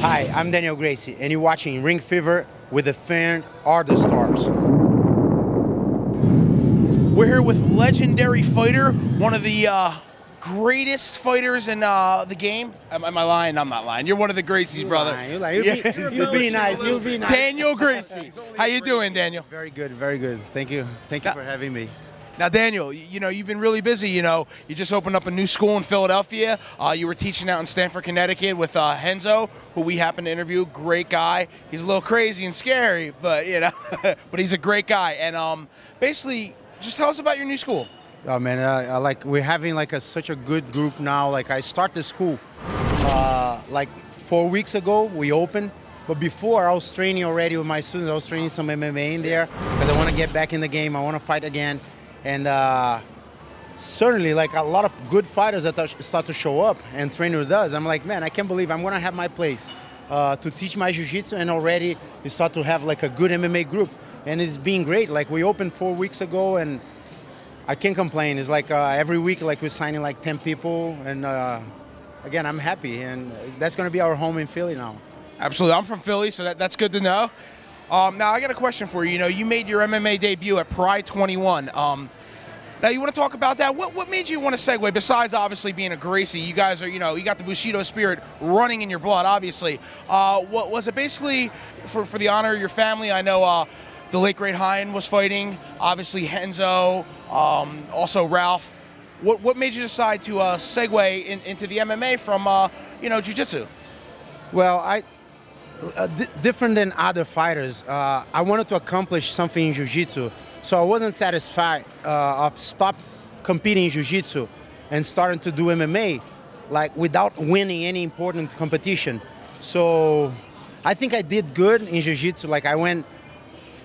Hi, I'm Daniel Gracie, and you're watching Ring Fever with the fan are the stars. We're here with legendary fighter, one of the greatest fighters in the game. Am I lying? I'm not lying. You're one of the Gracies, brother. You're be nice. You'll be nice. Daniel Gracie. How you doing, Daniel? Very good, very good. Thank you. Thank you for having me. Now, Daniel, you know, you've been really busy. You know, you just opened up a new school in Philadelphia. You were teaching out in Stamford, Connecticut with Henzo, who we happened to interview. Great guy. He's a little crazy and scary, but, you know, but he's a great guy. And basically, just tell us about your new school. Oh man, we're having such a good group now. Like I start the school like 4 weeks ago. We opened, but before I was training already with my students. I was training some MMA in there because I want to get back in the game. I want to fight again, and certainly like a lot of good fighters that start to show up and train with us. I'm like, man, I can't believe I'm gonna have my place to teach my jiu-jitsu, and already we start to have like a good MMA group. And it's been great. Like we opened 4 weeks ago, and I can't complain. It's like every week, like we're signing like 10 people, and again, I'm happy, and that's going to be our home in Philly now. Absolutely, I'm from Philly, so that's good to know. Now I got a question for you. You know, you made your MMA debut at Pride 21. Now you want to talk about that? What made you want to segue? Besides obviously being a Gracie, you guys are, you know, you got the Bushido spirit running in your blood. Obviously, what was it basically for the honor of your family? I know. The late great Hein was fighting, obviously Henzo, also Ralph. What made you decide to segue into the MMA from you know, jiu-jitsu? Well, different than other fighters, I wanted to accomplish something in jiu-jitsu, so I wasn't satisfied of stop competing in jiu-jitsu and starting to do MMA, like without winning any important competition. So I think I did good in jiu-jitsu. Like I went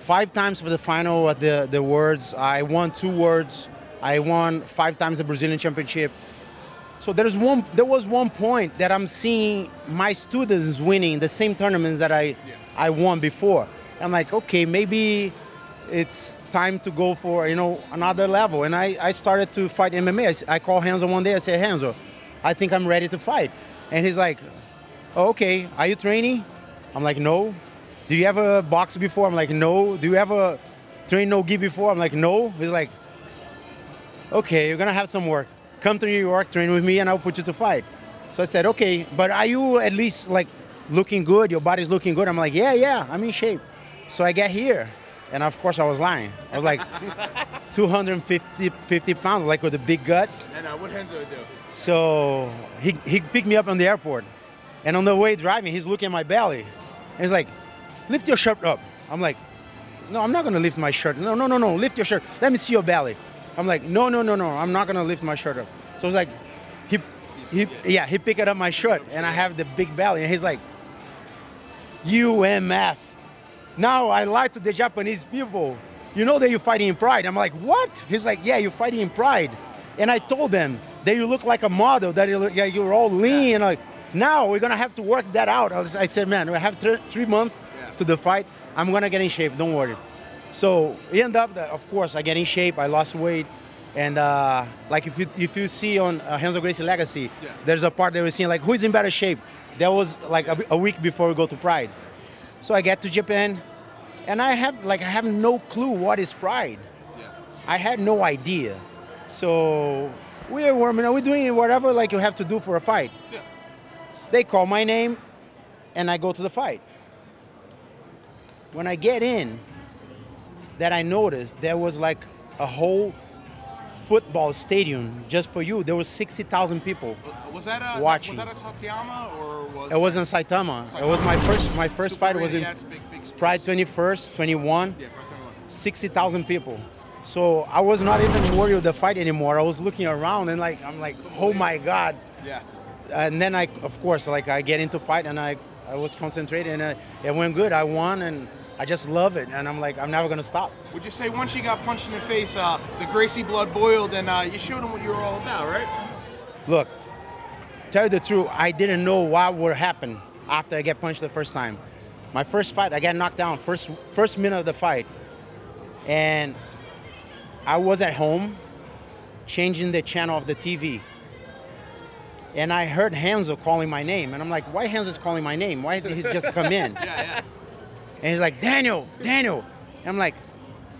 5 times for the final at the Worlds. I won 2 Worlds. I won 5 times the Brazilian Championship. So there was one point that I'm seeing my students winning the same tournaments that I won before. I'm like, okay, maybe it's time to go for, you know, another level. And I started to fight MMA. I called Henzo one day. I said, Henzo, I think I'm ready to fight. And he's like, oh, okay, are you training? I'm like, no. Do you ever box before? I'm like, no. Do you ever train no-gi before? I'm like, no. He's like, okay, you're going to have some work. Come to New York, train with me, and I'll put you to fight. So I said, okay, but are you at least like looking good? Your body's looking good? I'm like, yeah, I'm in shape. So I get here, and of course I was lying. I was like 250 pounds, like with the big guts. And what Henzo do? So he picked me up on the airport, and on the way driving, he's looking at my belly. And he's like, lift your shirt up. I'm like, no, I'm not going to lift my shirt. No, lift your shirt. Let me see your belly. I'm like, no, I'm not going to lift my shirt up. So it's like, he picked up my shirt, and I have the big belly. And he's like, UMF. Now I lie to the Japanese people. You know that you're fighting in Pride. I'm like, what? He's like, yeah, you're fighting in Pride. And I told them that you look like a model, that you're all lean. And like, now we're going to have to work that out. I said, man, we have 3 months to the fight. I'm gonna get in shape, don't worry. So it ended up that, of course, I get in shape, I lost weight, and like if you see on Henzo Gracie Legacy, there's a part that we're seeing like who's in better shape. That was like a week before we go to Pride. So I get to Japan, and I have no clue what is Pride. I had no idea. So we're warming up, we're doing whatever like you have to do for a fight. They call my name, and I go to the fight. When I get in, that I noticed there was like a whole football stadium just for you. There was 60,000 people watching. Was that at Saitama or was it was in Saitama. It was my first fight was in Pride 21st, 21. 60,000 people. So I was not even worried with the fight anymore. I was looking around and like I'm like, oh my God. Yeah. And then of course I get into fight, and I was concentrated, and it went good. I won, and I just love it, and I'm like, I'm never gonna stop. Would you say once you got punched in the face, the Gracie blood boiled, and you showed them what you were all about, right? Look, tell you the truth, I didn't know what would happen after I get punched the first time. My first fight, I got knocked down, first minute of the fight, and I was at home changing the channel of the TV. And I heard Hanzo calling my name, and I'm like, why Hanzo's calling my name? Why did he just come in? Yeah. And he's like, Daniel. And I'm like,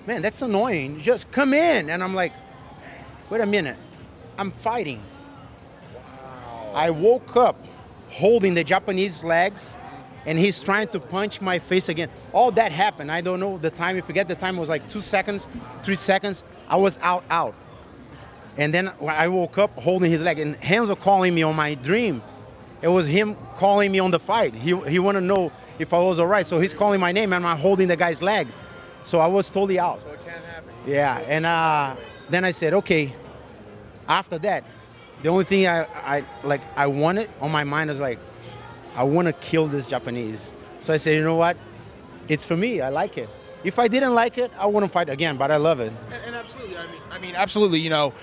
man, that's annoying. Just come in. And I'm like, wait a minute. I'm fighting. Wow. I woke up holding the Japanese legs, and he's trying to punch my face again. All that happened. I don't know the time. If you get the time, it was like 2 seconds, 3 seconds. I was out. And then I woke up holding his leg, and Hanzo calling me on my dream. It was him calling me on the fight. He wanted to know if I was all right. So he's calling my name, and I'm holding the guy's leg. So I was totally out. So it can't happen. Yeah, and then I said, okay. After that, the only thing I wanted on my mind was like, I want to kill this Japanese. So I said, you know what? It's for me. I like it. If I didn't like it, I wouldn't fight again, but I love it. And absolutely, I mean, absolutely. You know,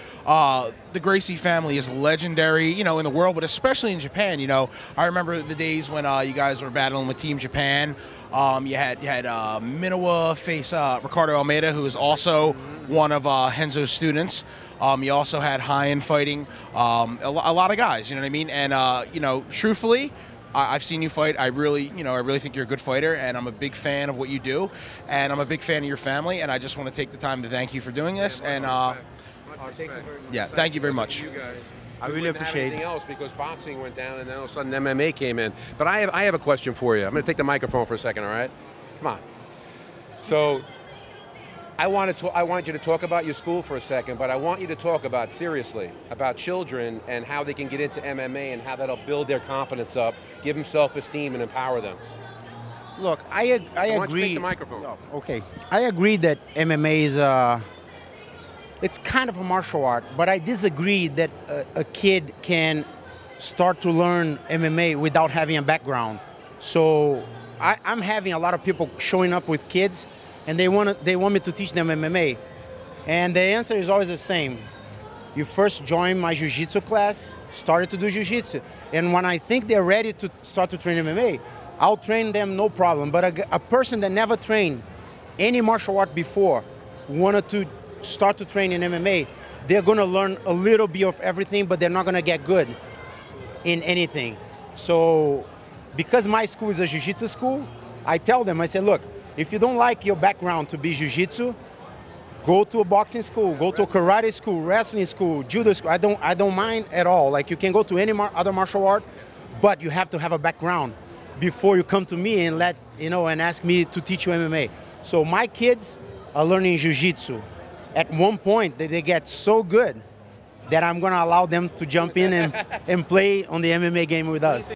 the Gracie family is legendary. You know, in the world, but especially in Japan. You know, I remember the days when you guys were battling with Team Japan. You had Minowa face Ricardo Almeida, who is also one of Henzo's students. You also had Hyan fighting a lot of guys. You know what I mean? And you know, truthfully, I've seen you fight. I really think you're a good fighter, and I'm a big fan of what you do, and I'm a big fan of your family. And I just want to take the time to thank you for doing this. And yeah, thank you very much. You guys. I really appreciate anything else because boxing went down, and then all of a sudden MMA came in. But I have a question for you. I'm going to take the microphone for a second. All right? Come on. So I want you to talk about your school for a second, but I want you to talk about, seriously, about children and how they can get into MMA and how that'll build their confidence up, give them self-esteem, and empower them. Look, I I want you to agree. take the microphone. No, okay, I agree that MMA is it's kind of a martial art, but I disagree that a kid can start to learn MMA without having a background. So I'm having a lot of people showing up with kids, and they want me to teach them MMA, and the answer is always the same. You first join my jiu-jitsu class, started to do jiu-jitsu, and when I think they're ready to start to train MMA, I'll train them no problem. But a person that never trained any martial art before wanted to start to train in MMA, they're gonna learn a little bit of everything, but they're not gonna get good in anything. So because my school is a jiu-jitsu school, I tell them, I say, look, if you don't like your background to be jiu-jitsu, go to a boxing school, go to a karate school, wrestling school, judo school. I don't mind at all. Like, you can go to any other martial art, but you have to have a background before you come to me and and ask me to teach you MMA. So my kids are learning jiu-jitsu. At one point, they get so good that I'm gonna allow them to jump in and play on the MMA game with us.